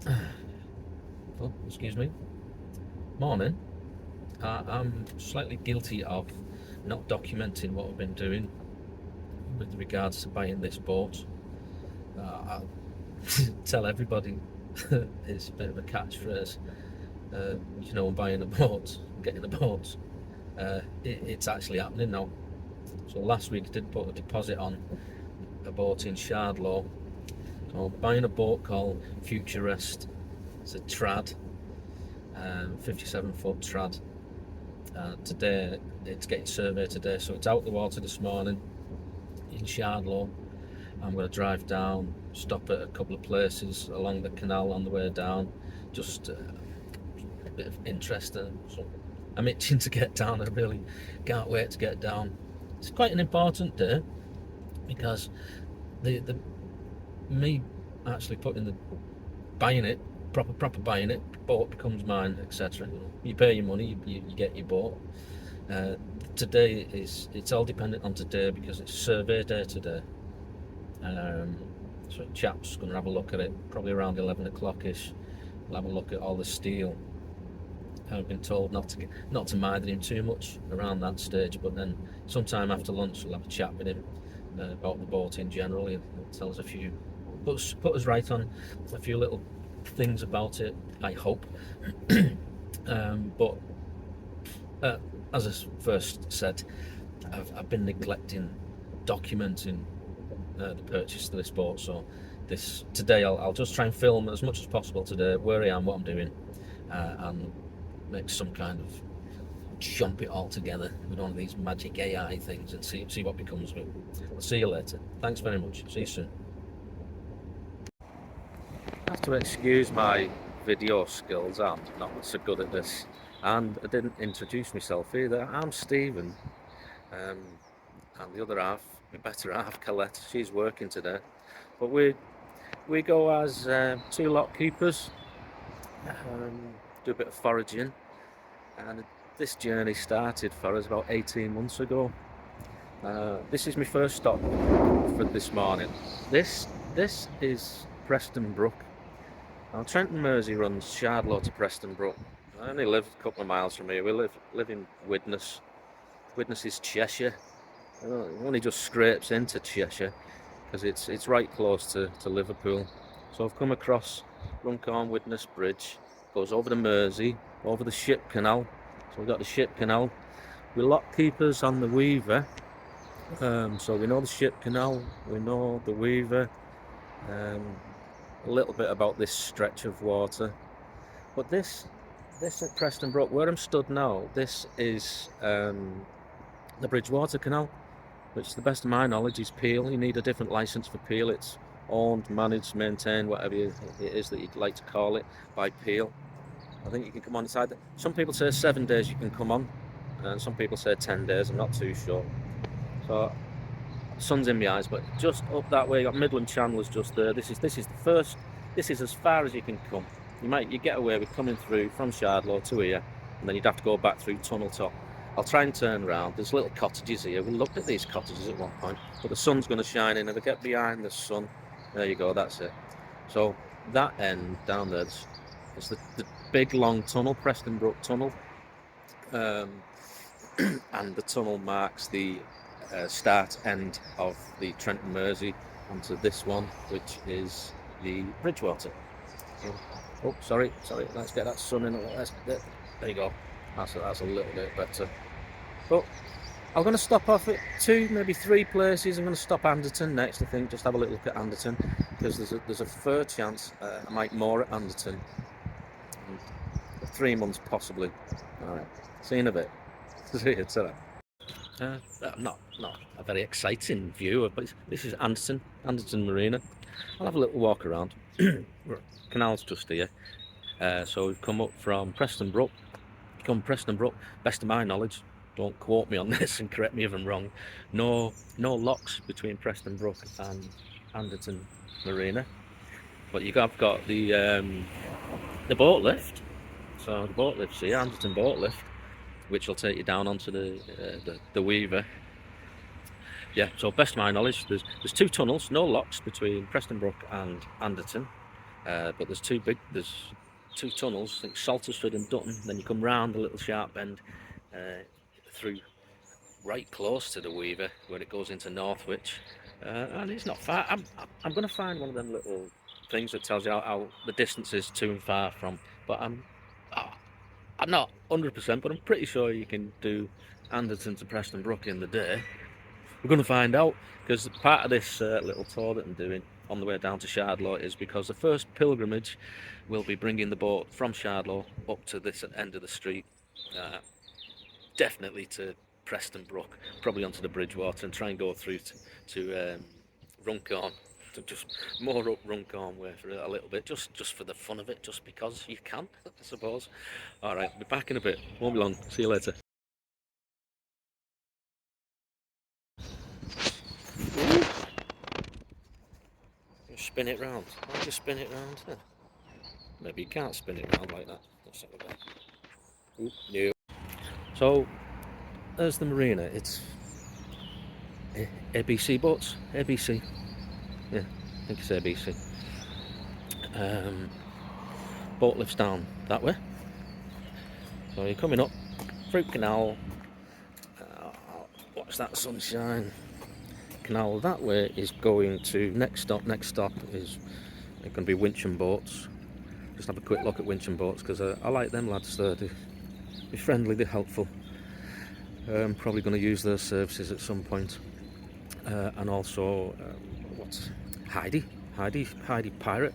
Oh, excuse me. Morning. I'm slightly guilty of not documenting what I've been doing with regards to buying this boat. I'll tell everybody it's a bit of a catchphrase. I'm buying a boat, getting a boat. It's actually happening now. So last week I did put a deposit on a boat in Shardlow. So I'm buying a boat called Futurist. It's a trad, 57-foot trad. Today it's getting surveyed today, so it's out the water this morning in Shardlow. I'm going to drive down, stop at a couple of places along the canal on the way down, just a bit of interest. So I'm itching to get down. I really can't wait to get down. It's quite an important day because the me actually buying it, proper buying it, boat becomes mine, etc. You pay your money, you get your boat. Today it's all dependent on today because it's survey day today. So a chap's going to have a look at it probably around 11 o'clock-ish. We'll have a look at all the steel. I've been told not to mind him too much around that stage, but then sometime after lunch we'll have a chat with him about the boat in general. He'll tell us put us right on a few little things about it, I hope. But as I first said, I've been neglecting documenting the purchase of this boat. So today I'll just try and film as much as possible today where I am, what I'm doing, and make some kind of jump it all together with one of these magic AI things and see what becomes of it. I'll see you later. Thanks very much. See you soon. I have to excuse my video skills. I'm not so good at this, and I didn't introduce myself either. I'm Stephen, and the other half, my better half, Colette, she's working today. But we go as two lock keepers, do a bit of foraging, and this journey started for us about 18 months ago. This is my first stop for this morning. This is Preston Brook. Now, Trenton Mersey runs Shardlow to Preston Brook. I only live a couple of miles from here. We live in Widnes. Widnes is Cheshire. It only just scrapes into Cheshire because it's right close to Liverpool. So I've come across Runcorn Widnes Bridge, goes over the Mersey, over the Ship Canal. So we've got the Ship Canal. We're lock keepers on the Weaver. So we know the Ship Canal, we know the Weaver. A little bit about this stretch of water, but this at Preston Brook, where I'm stood now, this is the Bridgewater Canal, which to the best of my knowledge is Peel. You need a different license for Peel. It's owned, managed, maintained, whatever it is that you'd like to call it, by Peel. I think you can come on inside. Some people say 7 days you can come on, and some people say 10 days. I'm not too sure. So sun's in my eyes, but just up that way, got Midland Chandler's just there. This is the first. This is as far as you can come. You get away with coming through from Shardlow to here, and then you'd have to go back through Tunnel Top. I'll try and turn around. There's little cottages here. We looked at these cottages at one point, but the sun's going to shine in, and they get behind the sun. There you go. That's it. So that end down there is the big long tunnel, Preston Brook Tunnel, and the tunnel marks the start end of the Trenton Mersey onto this one, which is the Bridgewater. Oh, sorry, let's get that sun in. There you go. That's a little bit better. But I'm going to stop off at 2, maybe 3 places. I'm going to stop Anderton next, I think, just have a little look at Anderton, because there's a fair chance I might moor at Anderton. 3 months possibly. Alright, see you in a bit. See you, ta-ra. Not a very exciting view, but this is Anderton Marina. I'll have a little walk around. Canal's just here. So we've come up from Preston Brook. Best of my knowledge, don't quote me on this and correct me if I'm wrong, no locks between Preston Brook and Anderton Marina. But you have got the boat lift. So the boat lift's here, Anderton boat lift, which will take you down onto the Weaver. Yeah, so best of my knowledge, there's 2 tunnels, no locks between Preston Brook and Anderton. but there's two tunnels, I think Saltersford and Dutton. Then you come round a little sharp bend through right close to the Weaver where it goes into Northwich, and it's not far. I'm going to find one of them little things that tells you how the distance is to and far from, but I'm not 100%, but I'm pretty sure you can do Anderton to Preston Brook in the day. We're going to find out, because part of this little tour that I'm doing on the way down to Shardlow is because the first pilgrimage will be bringing the boat from Shardlow up to this end of the street, definitely to Preston Brook, probably onto the Bridgewater, and try and go through to Runcorn, to just more up Runcorn way for a little bit, just for the fun of it, just because you can, I suppose. Alright, I'll be back in a bit, won't be long, see you later. Spin it round. Why don't you spin it round? Huh. Maybe you can't spin it round like that. Let's have a go. Oop, no. So, there's the marina. It's ABC boats. ABC. Yeah, I think it's ABC. Boat lifts down that way. So you're coming up Fruit Canal. Watch that sunshine. Canal that way is going to next stop is going to be Wincham boats. Just have a quick look at Wincham boats, because I like them lads. They're friendly, they're helpful. Probably going to use their services at some point. And also what's Heidi pirate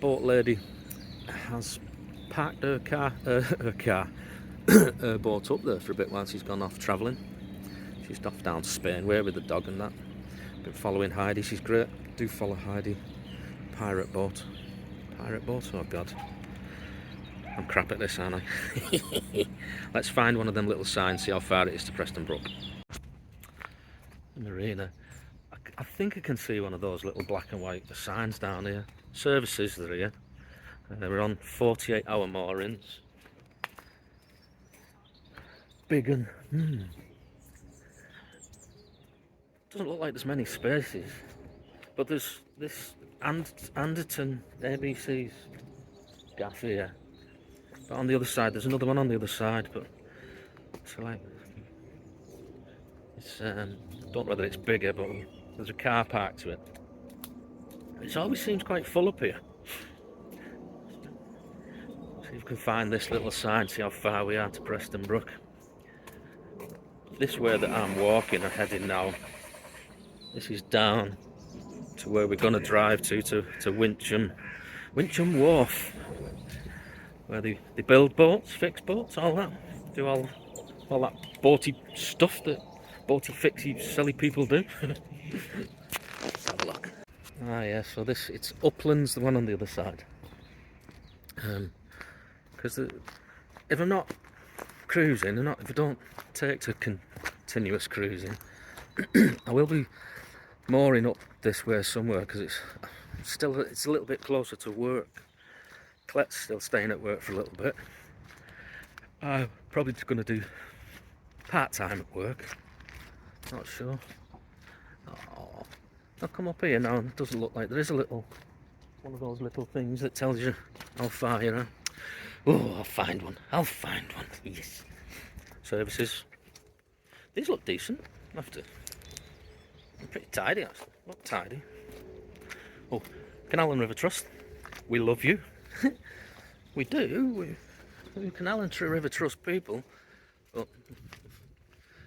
boat lady has parked her boat up there for a bit while she's gone off travelling. She's off down to Spain way with the dog and that. Been following Heidi, she's great. Do follow Heidi. Pirate boat, oh god. I'm crap at this, aren't I? Let's find one of them little signs, see how far it is to Preston Brook. Marina. I think I can see one of those little black and white signs down here. Services that are here. We're on 48-hour moorings. Big and doesn't look like there's many spaces, but there's this Anderton ABC's gaff here. But on the other side, there's another one on the other side. But it's like it's don't know whether it's bigger, but there's a car park to it. It always seems quite full up here. See if we can find this little sign, see how far we are to Preston Brook. This way that I'm walking or heading now, this is down to where we're going to drive to Wincham Wharf, where they build boats, fix boats, all that, do all that boaty stuff that boaty fixy silly people do. Let's have a look. Ah yeah, so it's Uplands, the one on the other side. Because if I'm not cruising, if I don't take to continuous cruising, I will be mooring up this way somewhere, because it's a little bit closer to work. Clet's still staying at work for a little bit. I'm probably just going to do part-time at work. Not sure. Oh, I'll come up here now, and it doesn't look like there is one of those little things that tells you how far you are. Oh, I'll find one. Yes. Services. These look decent. They're pretty tidy, actually. Look tidy. Oh, Canal and River Trust. We love you. We do. We Canal and River Trust people. Oh,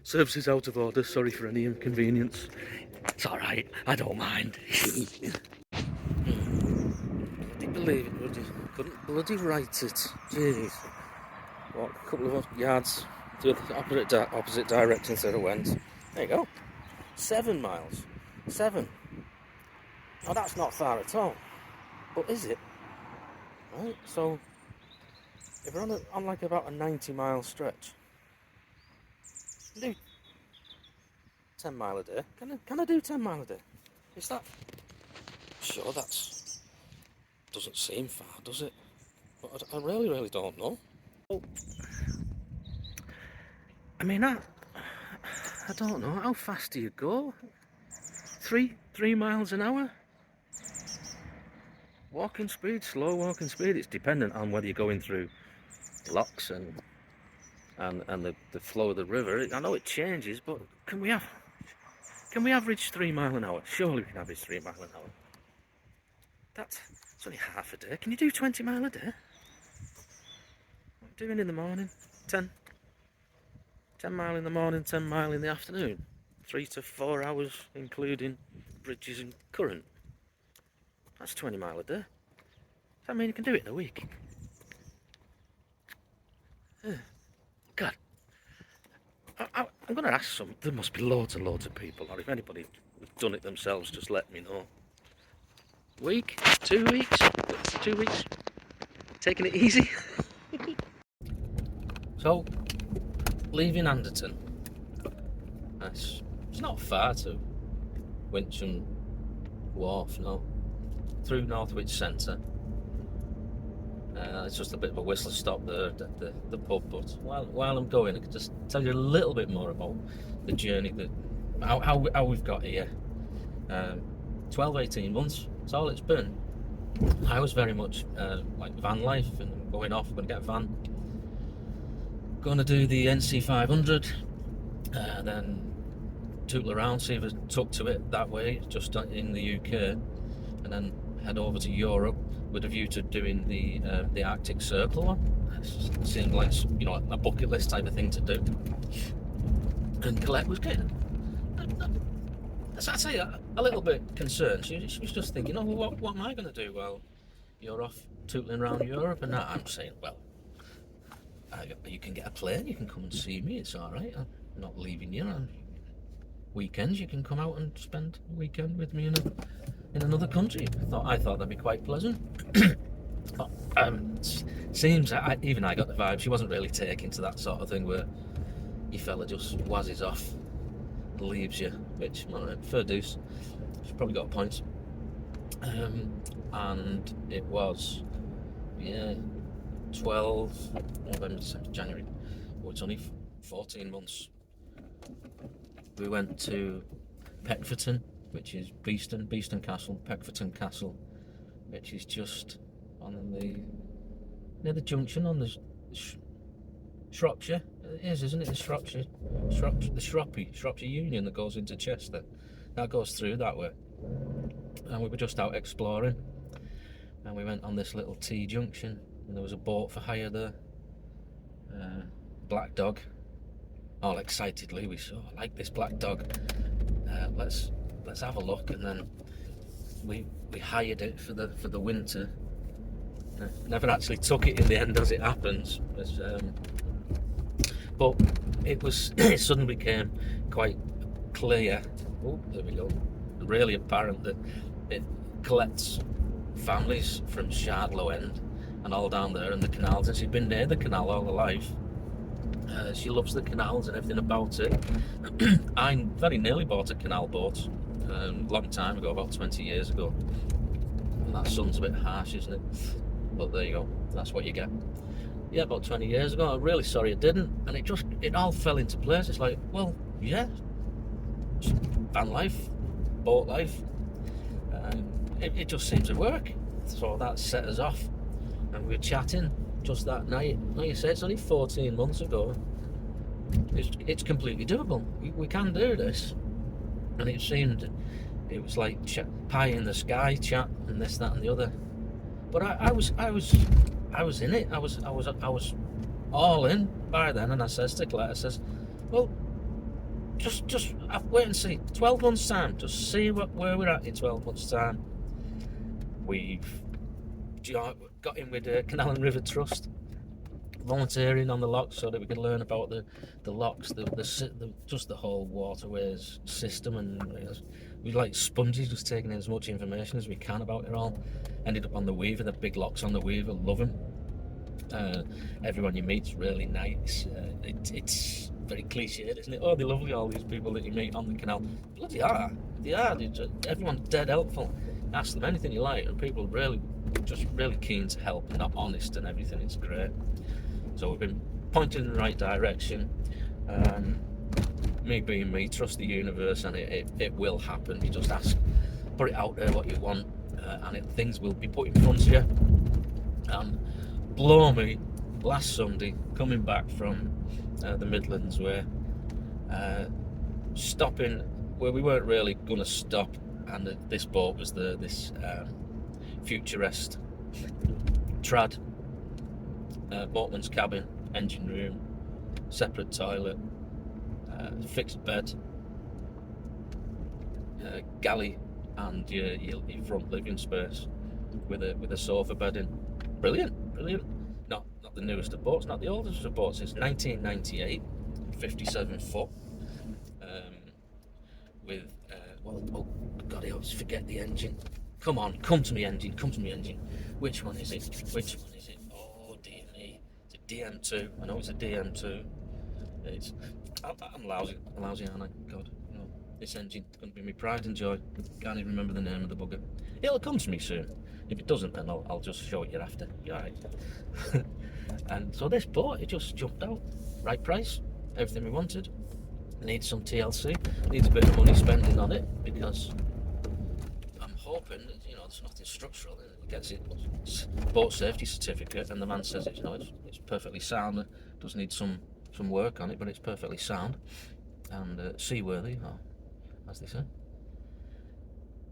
services out of order. Sorry for any inconvenience. It's alright. I don't mind. Couldn't believe it, would you? Couldn't bloody write it. Jeez. What, a couple of yards the opposite direction instead I went. There you go. 7 miles. 7. Oh, that's not far at all. But is it? Right, so if we're on like about a 90-mile stretch, do 10 mile a day. Can I do 10 mile a day? Is that? Sure, doesn't seem far, does it? But I really don't know. I mean, I don't know. How fast do you go? 3 miles an hour? walking speed, slow walking speed. It's dependent on whether you're going through locks and the flow of the river. I know it changes, but can we average 3 mile an hour? Surely we can average 3 mile an hour. It's only half a day. Can you do 20 mile a day? What are you doing in the morning? 10 mile in the morning, 10 mile in the afternoon. 3 to 4 hours, including bridges and current. That's 20 mile a day. Does that mean you can do it in a week? God. I'm going to ask some. There must be loads and loads of people, or if anybody's done it themselves, just let me know. Week? 2 weeks? 2 weeks? Taking it easy? So, leaving Anderton. It's not far to Wincham Wharf, no. Through Northwich Centre. It's just a bit of a whistle stop there at the pub, but while I'm going, I can just tell you a little bit more about the journey, how we've got here. 12, 18 months, that's all it's been. I was very much like van life, and going off, I'm going to get a van. Going to do the NC 500, then tootle around, see if I took to it that way, just in the UK, and then head over to Europe with a view to doing the Arctic Circle one. It seemed like, you know, a bucket list type of thing to do. And Colette was getting, I'd say, a little bit concerned. She was just thinking, oh, well, what am I going to do? Well, you're off tootling around Europe, and now I'm saying, well, you can get a plane, you can come and see me, it's all right. I'm not leaving you. On weekends, you can come out and spend a weekend with me in another country. I thought that'd be quite pleasant. Seems even I got the vibe she wasn't really taking to that sort of thing where your fella just wazzes off, leaves you, which, alright, fair dues. She's probably got points. And it was, 12 November, December, January. Oh, it's only 14 months. We went to Peckforton, which is Beeston Castle, Peckforton Castle, which is just near the junction on the Shropshire. It is, isn't it? The Shropshire Union that goes into Chester. That goes through that way. And we were just out exploring, and we went on this little T junction, and there was a boat for hire there. Black dog. All excitedly, we saw, I like this black dog. Let's have a look, and then we hired it for the winter. Never actually took it in the end, as it happens. But it suddenly became quite clear. Oh, there we go. Really apparent that it collects families from Shardlow End and all down there in the canals, and she'd been near the canal all her life. She loves the canals and everything about it. I very nearly bought a canal boat a long time ago, about 20 years ago. And that sounds a bit harsh, isn't it? But there you go, that's what you get. Yeah, about 20 years ago. I'm really sorry I didn't, and it all fell into place. It's like, well, yeah, van life, boat life, it just seems to work. So that set us off, and we were chatting just that night. Like you said, it's only 14 months ago. It's completely doable. We can do this. And it was like pie in the sky chat and this, that, and the other. But I was in it. I was all in by then. And I says to Colette, I says, well, just wait and see. 12 months time. Just see where we're at in 12 months time. We've got in with Canal and River Trust, volunteering on the locks so that we can learn about the locks, just the whole waterways system, and we like sponges, just taking in as much information as we can about it all. Ended up on the Weaver, the big locks on the Weaver, love them. Everyone you meet's really nice. It's very cliched, isn't it? Oh, they're lovely, all these people that you meet on the canal. Bloody are. They are. Everyone's dead helpful. Ask them anything you like, and people are just really keen to help and not honest and everything. It's great. So we've been pointed in the right direction. Me being me, trust the universe, and it will happen. You just ask, put it out there what you want. and things will be put in front of you. And blow me, last Sunday, coming back from the Midlands, where stopping where we weren't really going to stop, and this boat was this Futurist trad, boatman's cabin, engine room, separate toilet, fixed bed, galley, and your front living space with a sofa bed in. Brilliant. Not the newest of boats, not the oldest of boats. It's 1998, 57 foot. With oh god, I always forget the engine. Come on, come to me engine. Which one is it? Oh dear me, it's a DM2. I know it's a DM2. I'm lousy, aren't I? God, you know, this engine's going to be my pride and joy. Can't even remember the name of the bugger. It'll come to me soon. If it doesn't, then I'll just show it you after. You're right. And so this boat, it just jumped out. Right price, everything we wanted. Needs some TLC, needs a bit of money spending on it, because I'm hoping that, you know, there's nothing structural. It gets its boat safety certificate, and the man says it's, you know, it's perfectly sound. It does need some work on it, but it's perfectly sound and seaworthy, as they say.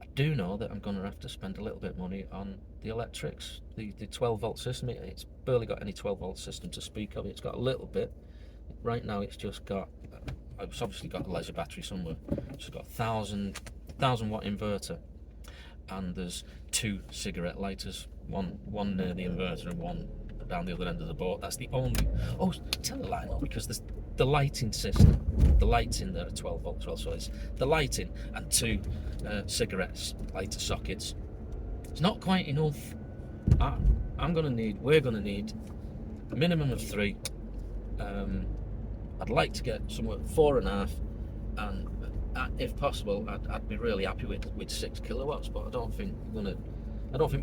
I do know that I'm going to have to spend a little bit of money on the electrics, the 12 volt system. It's barely got any 12 volt system to speak of. It's got a little bit. Right now it's just got, it's obviously got a leisure battery somewhere. It's got a 1,000 watt inverter, and there's 2 cigarette lighters, one near the inverter and one down the other end of the boat. That's the only. Oh, tell the lie, because there's the lighting system. The lights in there are 12 volt, 12, so it's the lighting and 2 cigarettes, lighter sockets. It's not quite enough. We're gonna need a minimum of 3. I'd like to get somewhere 4.5, and if possible, I'd be really happy with 6 kilowatts. But I don't think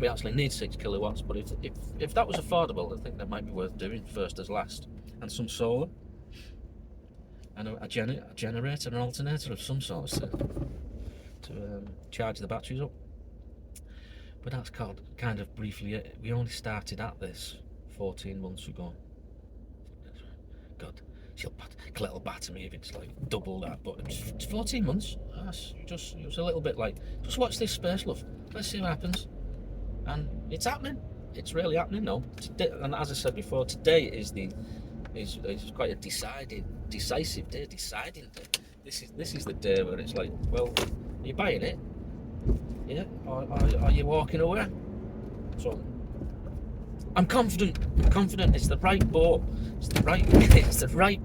we actually need 6 kilowatts. But if that was affordable, I think that might be worth doing first as last. And some solar, and a generator, an alternator of some sort to charge the batteries up. But that's kind of briefly it. We only started at this 14 months ago. God, Colette batter me if it's like double that, but it's 14 months. It was a little bit like, just watch this space, love. Let's see what happens. And it's happening. It's really happening now. Today, and as I said before, today is quite a decisive day, deciding day. This is the day where it's like, well, are you buying it? Yeah, or are you walking away? So I'm confident. It's the right boat. It's the right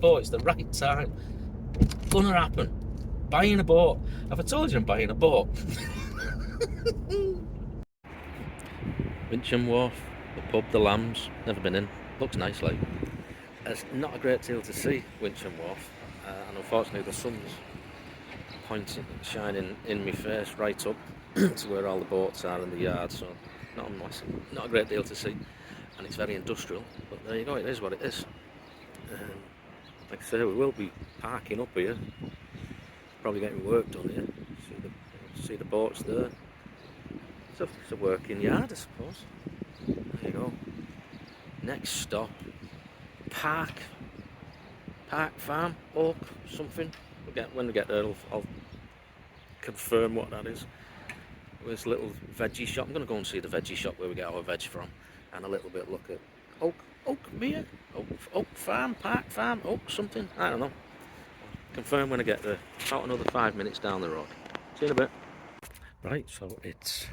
boat. It's the right time. It's gonna happen. Buying a boat. Have I told you I'm buying a boat? Wincham Wharf, the pub, the Lambs. Never been in. Looks nice, like. There's not a great deal to see, Wincham Wharf, and unfortunately the sun's shining in my face right up to where all the boats are in the yard. So not a great deal to see. And it's very industrial, but there you go, it is what it is. Like I say, we will be parking up here, probably getting work done here. See the boats there. It's a working yard, I suppose. There you go. Next stop, Park Farm, Oak, something. When we get there, I'll confirm what that is. There's a little veggie shop. I'm going to go and see the veggie shop where we get our veg from. And a little bit look at Oak Farm, Park Farm, Oak something, I don't know. Confirm when I get there. About another 5 minutes down the road. See you in a bit. Right, so it's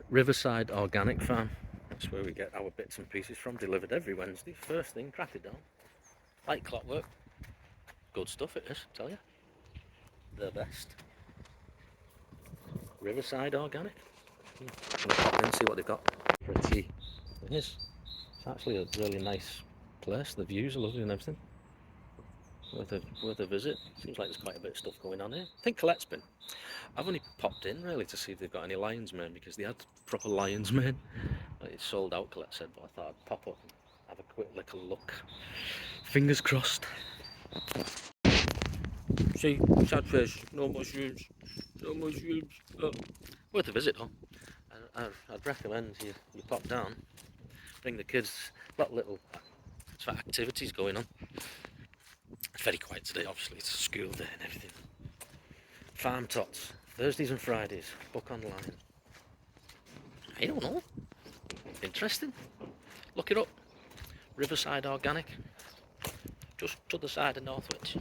Riverside Organic Farm. That's where we get our bits and pieces from, delivered every Wednesday. First thing, crack it down. Like clockwork. Good stuff it is, I tell you. The best. Riverside Organic. I'm going to pop in and see what they've got. Pretty. It is. It's actually a really nice place. The views are lovely and everything. Worth a visit. Seems like there's quite a bit of stuff going on here. I think Colette's been. I've only popped in really to see if they've got any lion's mane, because they had proper lion's mane. It's sold out, Colette said, but I thought I'd pop up and have a quick little look. Fingers crossed. See, sad fish, no mushrooms. Oh. Worth a visit though. I'd recommend you pop down, bring the kids. A lot of little activities going on. It's very quiet today, obviously. It's a school day and everything. Farm tots, Thursdays and Fridays. Book online. I don't know. Interesting. Look it up. Riverside Organic. Just to the side of Northwich.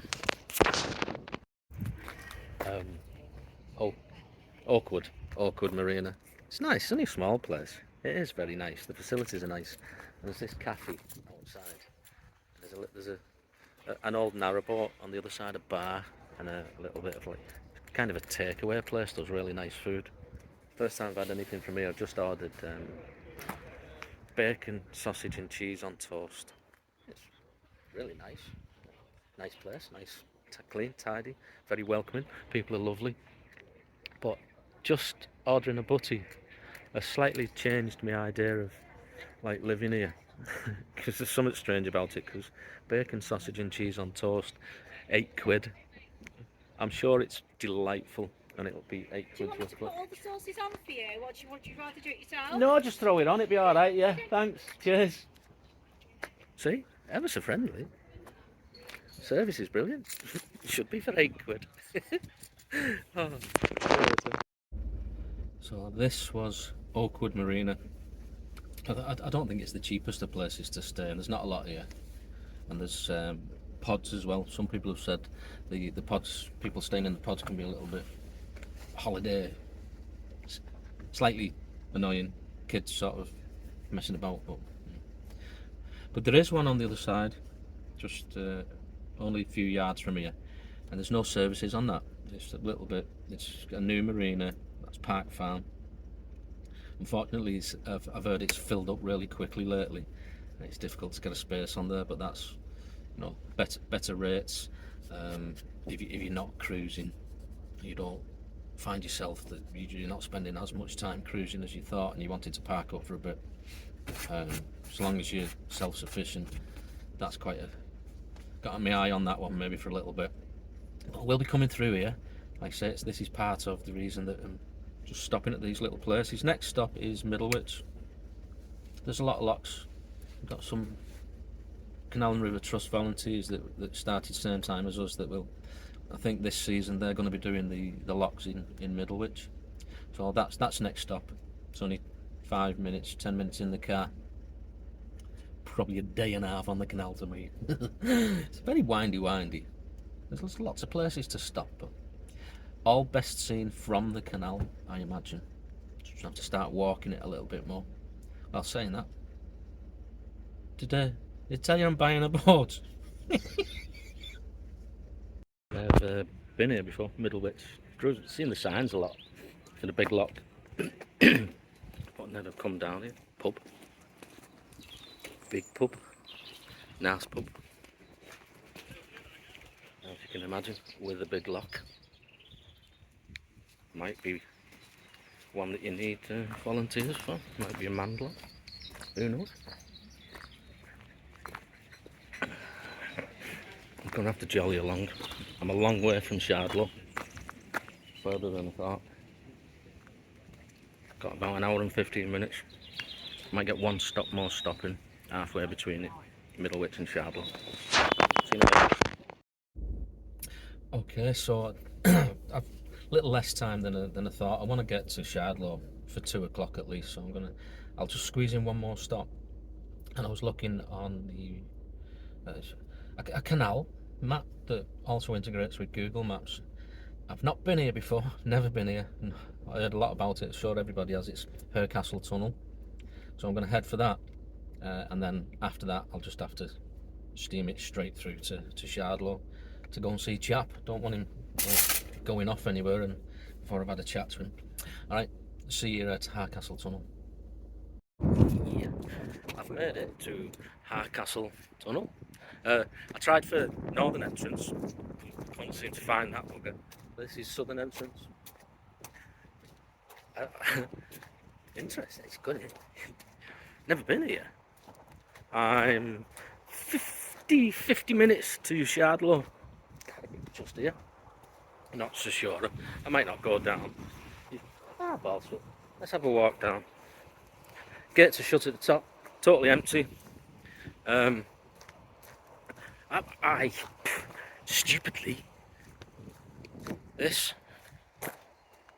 Oakwood Marina. It's nice. It's only a small place. It is very nice. The facilities are nice. And there's this cafe outside. There's an old narrowboat on the other side, a bar, and a little bit of like kind of a takeaway place. Does really nice food. First time I've had anything from here. I've just ordered bacon, sausage, and cheese on toast. It's really nice. Nice place. Nice, clean, tidy, very welcoming. People are lovely. But just ordering a butty has slightly changed my idea of like living here. Because there's something strange about it. Because bacon, sausage, and cheese on toast, £8. I'm sure it's delightful, and it'll be £8. Do you want me to put all the sauces on for you? Would you rather do it yourself? No, just throw it on. It'll be all right. Yeah, thanks. Cheers. See, ever so friendly. Service is brilliant. Should be for £8. Oh. So this was Oakwood Marina. I don't think it's the cheapest of places to stay, and there's not a lot here. And there's pods as well. Some people have said the pods, people staying in the pods can be a little bit holiday, slightly annoying. Kids sort of messing about, but there is one on the other side, just only a few yards from here, and there's no services on that. It's a little bit. It's a new marina. That's Park Farm. Unfortunately, I've heard it's filled up really quickly lately. It's difficult to get a space on there, but that's, you know, better rates. If you're not cruising, you don't find yourself that you're not spending as much time cruising as you thought, and you wanted to park up for a bit. As long as you're self-sufficient, that's quite got my eye on that one maybe for a little bit. But we'll be coming through here. Like I say, this is part of the reason that I'm just stopping at these little places. Next stop is Middlewich. There's a lot of locks. We've got some Canal and River Trust volunteers that started same time as us that will, I think this season they're going to be doing the locks in Middlewich. So that's next stop. It's only 5 minutes, 10 minutes in the car. Probably a day and a half on the canal to me. It's very windy. There's lots of places to stop, but all best seen from the canal, I imagine. Just have to start walking it a little bit more. Well, saying that, did I tell you I'm buying a boat? I've been here before, Middlewich. Seen the signs a lot for the big lock, but never come down here. Pub, big pub, nice pub. As you can imagine, with a big lock. Might be one that you need volunteers for. Might be a manned lock. Who knows? I'm going to have to jolly along. I'm a long way from Shardlow. Further than I thought. Got about an hour and 15 minutes. Might get one stop more stopping halfway between it, Middlewich and Shardlow. See you later. Okay, so I've a little less time than I thought. I want to get to Shardlow for 2 o'clock at least, so I'll just squeeze in one more stop. And I was looking on the a canal map that also integrates with Google Maps. I've not been here before, never been here, and I heard a lot about it. Sure, everybody has. It's Harecastle Tunnel, so I'm going to head for that, and then after that I'll just have to steam it straight through to Shardlow to go and see Chap. Don't want him going off anywhere and before I've had a chat to him. Alright, see you at Harecastle Tunnel. Yeah, I've made it to Harecastle Tunnel. I tried for northern entrance, couldn't seem to find that bugger. This is southern entrance. Interesting, it's good. Never been here. I'm 50 minutes to Shardlow. Just here. Not so sure. I might not go down. Balls up. Let's have a walk down. Gates are shut at the top, totally empty. I stupidly, this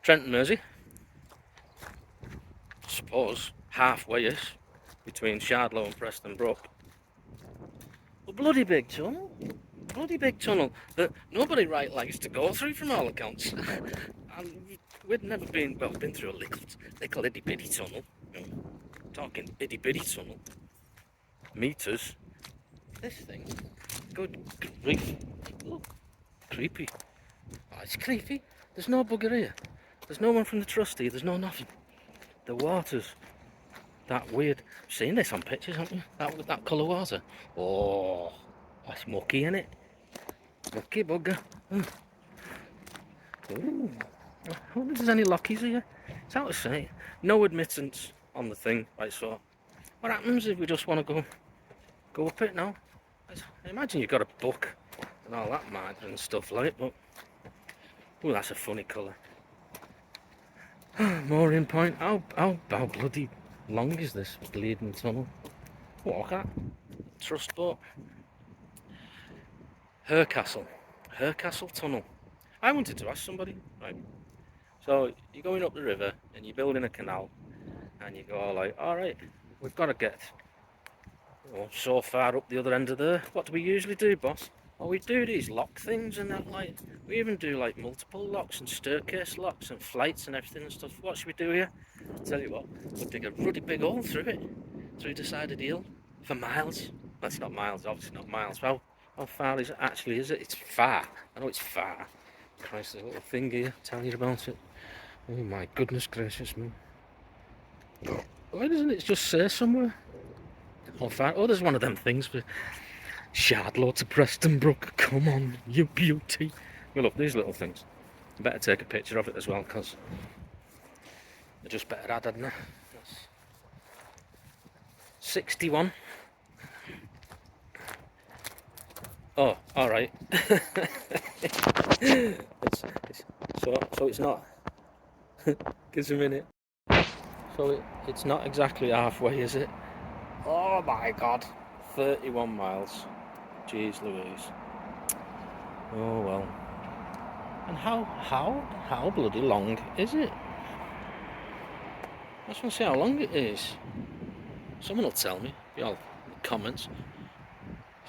Trenton Mersey, suppose halfway-ish between Shardlow and Preston Brook. A bloody big tunnel. Bloody big tunnel that nobody right likes to go through from all accounts. And we'd never been, well, been through a little itty bitty tunnel. Talking itty bitty tunnel. Meters. This thing. Good grief. Look. Creepy. Oh, it's creepy. There's no bugger here. There's no one from the trustee. There's no nothing. The water's that weird. You've seen this on pictures, haven't you? That colour water. Oh, that's mucky, isn't it? Mucky bugger. Ooh. I wonder if there's any lockies here. It's out of sight. No admittance on the thing. Right, so what happens if we just want to go up it now? I imagine you've got a book and all that mad and stuff like it, but oh, that's a funny colour. Mooring point. How bloody long is this bleeding tunnel? Oh, look at that. Trust boat. Hercastle Tunnel. I wanted to ask somebody, right? So you're going up the river and you're building a canal, and you go like, all right, we've got to get so far up the other end of there. What do we usually do, boss? Oh, we do these lock things and that, like, we even do like multiple locks and staircase locks and flights and everything and stuff. What should we do here? I'll tell you what, we'll dig a really big hole through it, through the side of the hill, for miles. That's not miles, obviously not miles. How far is it actually, is it? It's far. I know it's far. Christ, there's a little thing here, tell you about it. Oh my goodness gracious me. Why doesn't it just say somewhere? How far? Oh, there's one of them things for Shardlow to Preston Brook. Come on, you beauty. Well, look, these little things. I better take a picture of it as well, because I just better add, hadn't I? That's 61. Oh, alright. So it's not. Gives a minute. So it's not exactly halfway, is it? Oh my god. 31 miles. Jeez Louise. Oh well. And how bloody long is it? I just want to see how long it is. Someone will tell me. Y'all in the comments.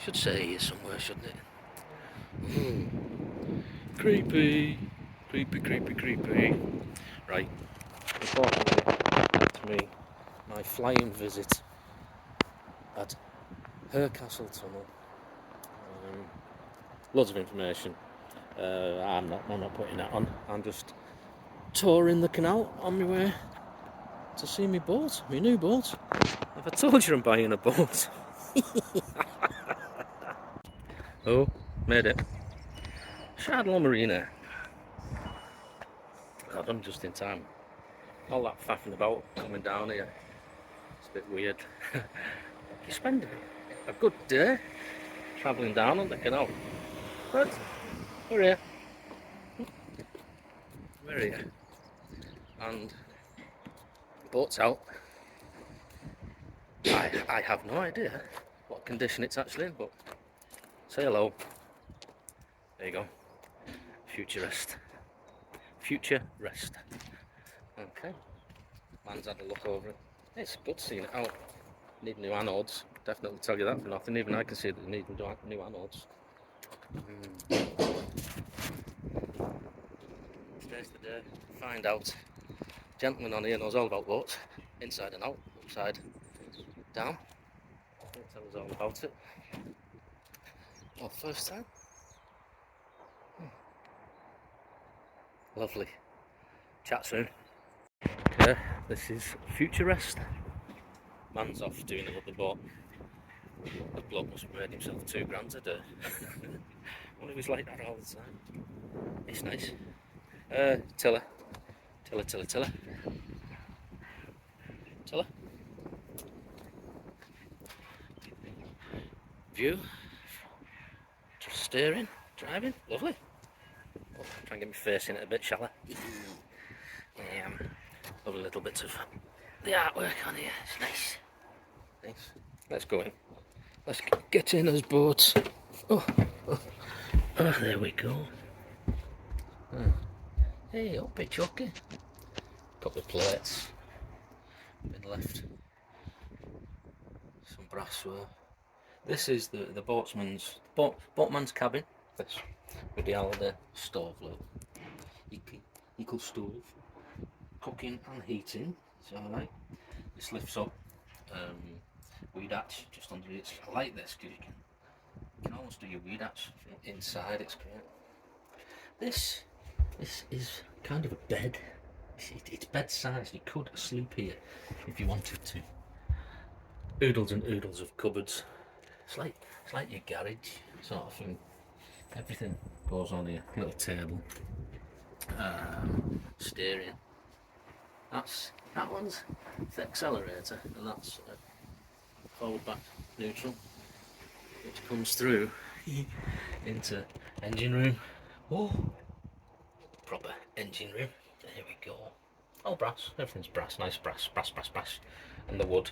Should say here somewhere, shouldn't it? Ooh. Creepy. Creepy. Right. Unfortunately, to me, my flying visit at Hercastle Tunnel. Loads of information. I'm not putting that on. I'm just touring the canal on my way to see my boat, my new boat. Have I told you I'm buying a boat? Oh, made it. Shardlow Marina. I've done just in time. All that faffing about coming down here. It's a bit weird. You spend a good day travelling down on the canal. But we're here. And the boat's out. I have no idea what condition it's actually in, but say hello. There you go. Future rest. Okay. Man's had a look over it. It's good seeing it out. Need new anodes. Definitely tell you that for nothing. Even I can see that they need new anodes. Today's the day. Find out. Gentleman on here knows all about boats. Inside and out. Upside down. He'll tell us all about it. Well, first time. Lovely. Chat soon. Okay, this is future rest. Man's off doing another boat. The bloke must have made himself £2 a day. Wonder if he's like that all the time. It's nice. Tiller. View. Steering. Driving. Lovely. Oh, try and get my face in it a bit, shall I? Lovely little bits of the artwork on here. It's nice. Nice. Let's go in. Let's get in as boats. Oh, there we go. Hey, up it, Chucky. Couple of plates. Been left. Some brassware. This is the boatman's cabin. This with the Alder stove lid. Equal stove. Cooking and heating. It's alright. This lifts up. Weed hatch just under it. I like this because you can almost do your weed hatch from inside. It's great. This is kind of a bed. It's bed sized. You could sleep here if you wanted to. Oodles and oodles of cupboards. It's like your garage sort of thing. Everything goes on here. Little table. Steering. That one's the accelerator, and that's forward, back, neutral, which comes through into engine room. Oh, proper engine room. There we go. All brass. Everything's brass. Nice brass. And the wood.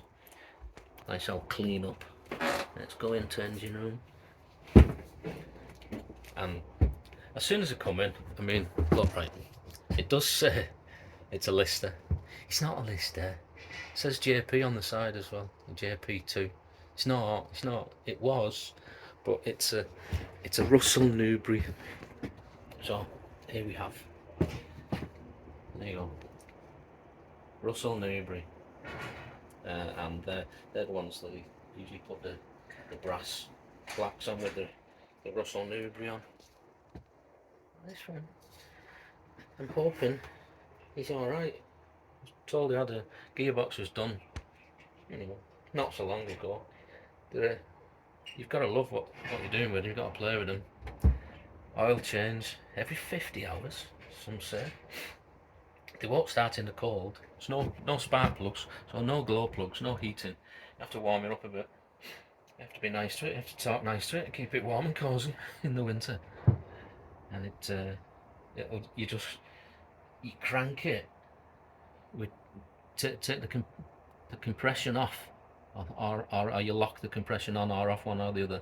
Nice all clean up. Let's go into engine room. And as soon as I come in, I mean, look, right, it does say it's a Lister. It's not a Lister. It says JP on the side as well. JP2. It's not. It was, but it's a Russell Newbury. So here we have. There you go. Russell Newbury. And they're the ones that usually put the brass plaques on with the Russell Newbury on. This one, I'm hoping he's alright. I was told he had a gearbox was done, not so long ago. You've got to love what you're doing with them. You've got to play with them. Oil change every 50 hours, some say. They won't start in the cold. There's no spark plugs, so no glow plugs, no heating. You have to warm it up a bit. You have to be nice to it. You have to talk nice to it to keep it warm and cosy in the winter. And you crank it with take the compression off, or you lock the compression on or off, one or the other,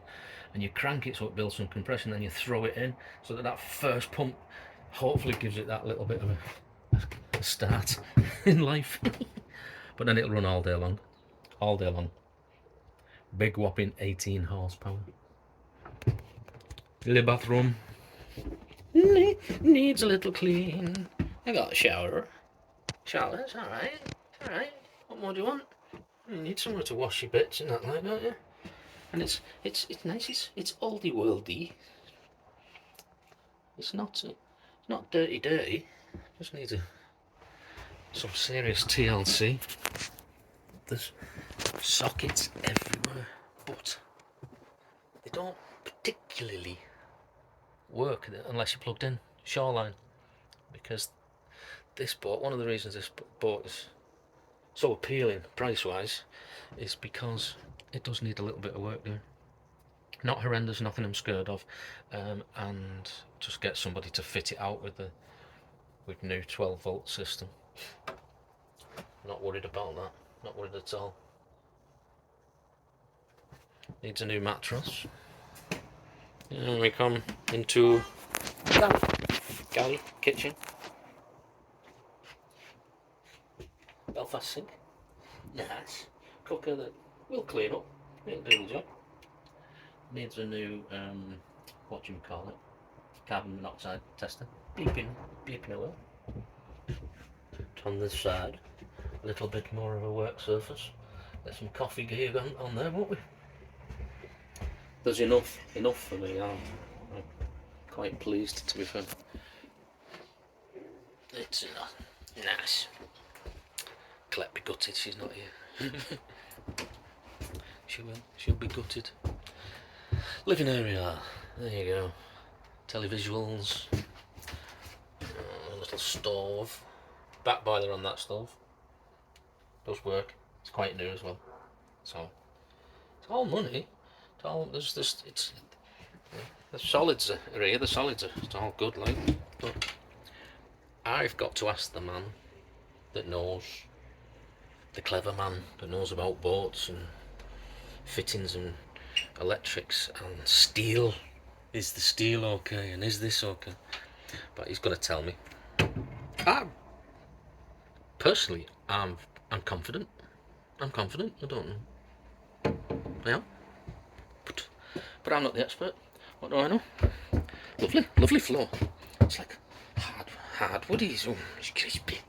and you crank it so it builds some compression. Then you throw it in so that first pump hopefully gives it that little bit of a start in life. But then it'll run all day long. Big whopping 18 horsepower. The bathroom needs a little clean. I got a shower. Shower's alright. What more do you want? You need somewhere to wash your bits and that, like, don't you? And it's nice. It's oldie worldy. It's not dirty. Just needs some serious TLC. There's sockets everywhere, but they don't particularly work unless you're plugged in. Shoreline, because this boat, one of the reasons this boat is so appealing price-wise, is because it does need a little bit of work doing. Not horrendous, nothing I'm scared of, and just get somebody to fit it out with new 12-volt system. Not worried about that. Not worried at all. Needs a new mattress. And we come into galley kitchen. Belfast sink. Nice. Cooker that will clean up. It'll do the job. Needs a new carbon monoxide tester. Bleeping away. On this side, a little bit more of a work surface. There's some coffee gear on there, won't we? There's enough for me. I'm quite pleased, to be fair. It's nice. Colette be gutted she's not here. She'll be gutted. Living area, there you go. Televisuals, a little stove, back boiler on that stove. Does work. It's quite new as well. So it's all money. It's all the solids are here. The solids are it's all good, like. But I've got to ask the man that knows, the clever man that knows about boats and fittings and electrics and steel. Is the steel okay, and is this okay? But he's going to tell me. Personally, I'm confident. I'm confident. I don't know. I am. But I'm not the expert. What do I know? Lovely floor. It's like hard woody. Oh, it's crispy.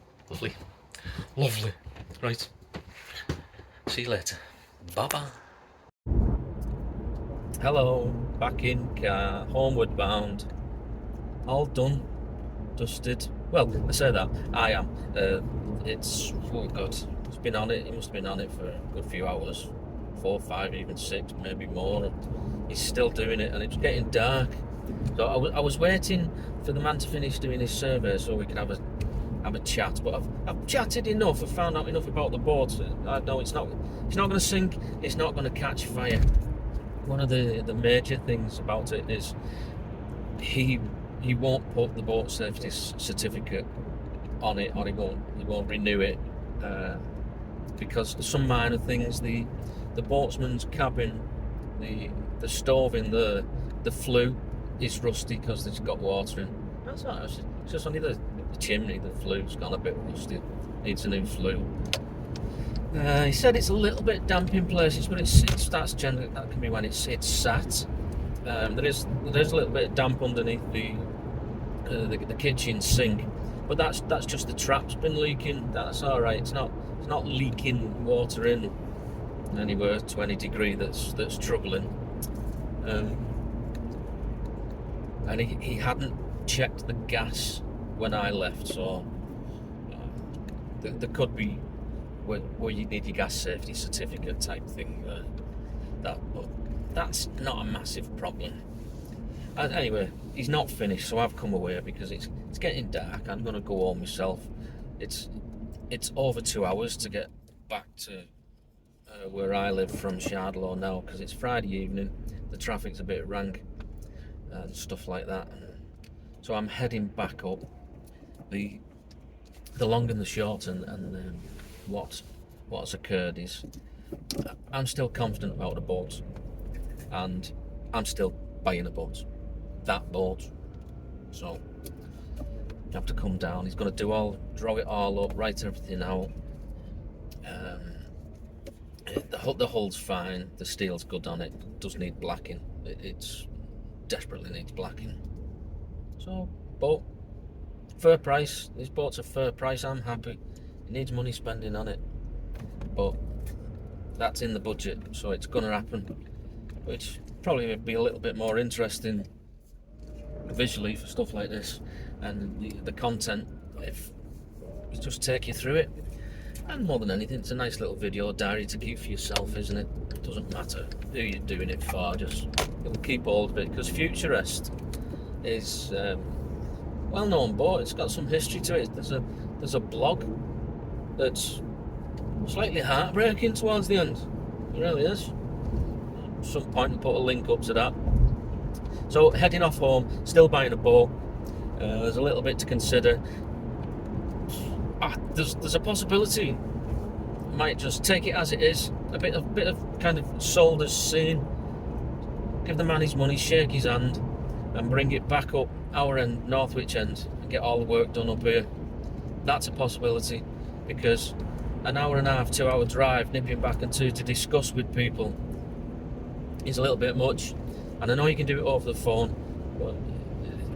Lovely. Right. See you later. Bye-bye. Hello. Back in car. Homeward bound. All done. Dusted. Well, I say that. I am. It's, oh God. It's been on it. He must have been on it for a good few hours. 4, 5, even 6, maybe more. He's still doing it, and it's getting dark. So I was waiting for the man to finish doing his survey so we could have a chat. But I've chatted enough. I've found out enough about the boat. I know it's not going to sink. It's not going to catch fire. One of the major things about it is he won't put the boat safety certificate on it, or he won't renew it because some minor things. The boatsman's cabin, the stove in there, the flue is rusty because it's got water in. That's all right. It's just only the chimney, the flue's gone a bit rusty. Needs a new flue. He said it's a little bit damp in places, but it starts generally. That can be when it's sat. There is a little bit of damp underneath the kitchen sink, but that's just the trap's been leaking. That's all right. It's not leaking water in anywhere to any degree that's troubling. And he hadn't checked the gas when I left, so there could be where you need your gas safety certificate type thing. But that's not a massive problem. And anyway, he's not finished, so I've come away because it's getting dark. I'm going to go home myself. It's over 2 hours to get back to where I live from Shardlow now, because it's Friday evening. The traffic's a bit rank and stuff like that. So I'm heading back up. The long and the short and what has occurred is I'm still confident about the boat, and I'm still buying a boat. That boat. So you have to come down. He's going to draw it all up, write everything out. The hull's fine. The steel's good on it. It does need blacking. It's desperately needs blacking. So, boat, fair price. This boat's a fair price. I'm happy. It needs money spending on it, but that's in the budget, so it's going to happen. Which probably would be a little bit more interesting visually for stuff like this, and the content, if you just take you through it. And more than anything, it's a nice little video diary to keep for yourself, isn't it? It doesn't matter who you're doing it for, just it'll keep hold of it, because Futurist is well-known boat. It's got some history to it. There's a blog that's slightly heartbreaking towards the end. It really is. At some point I'll put a link up to that. So heading off home, still buying a boat. There's a little bit to consider. There's a possibility I might just take it as it is. A bit of kind of sold as seen. Give the man his money, shake his hand, and bring it back up our end, Northwich end, and get all the work done up here. That's a possibility, because an hour and a half, 2 hour drive, nipping back and to discuss with people is a little bit much. And I know you can do it over the phone, but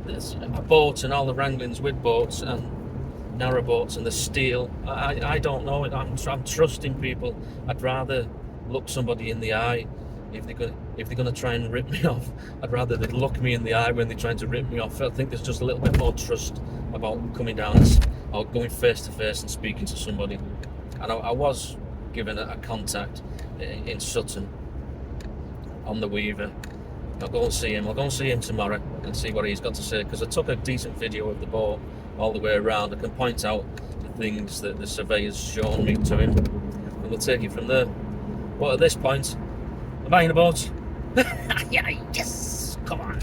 there's a boat and all the wranglings with boats and narrow boats and the steel. I don't know. I'm trusting people. I'd rather look somebody in the eye if they're going to try and rip me off. I'd rather they look me in the eye when they're trying to rip me off. I think there's just a little bit more trust about coming down or going face to face and speaking to somebody. And I was given a contact in Sutton on the Weaver. I'll go and see him. I'll go and see him tomorrow and see what he's got to say, because I took a decent video of the boat all the way around. I can point out the things that the surveyor's shown me to him, and we'll take it from there. But at this point, I'm buying a boat. Yeah, yes, come on.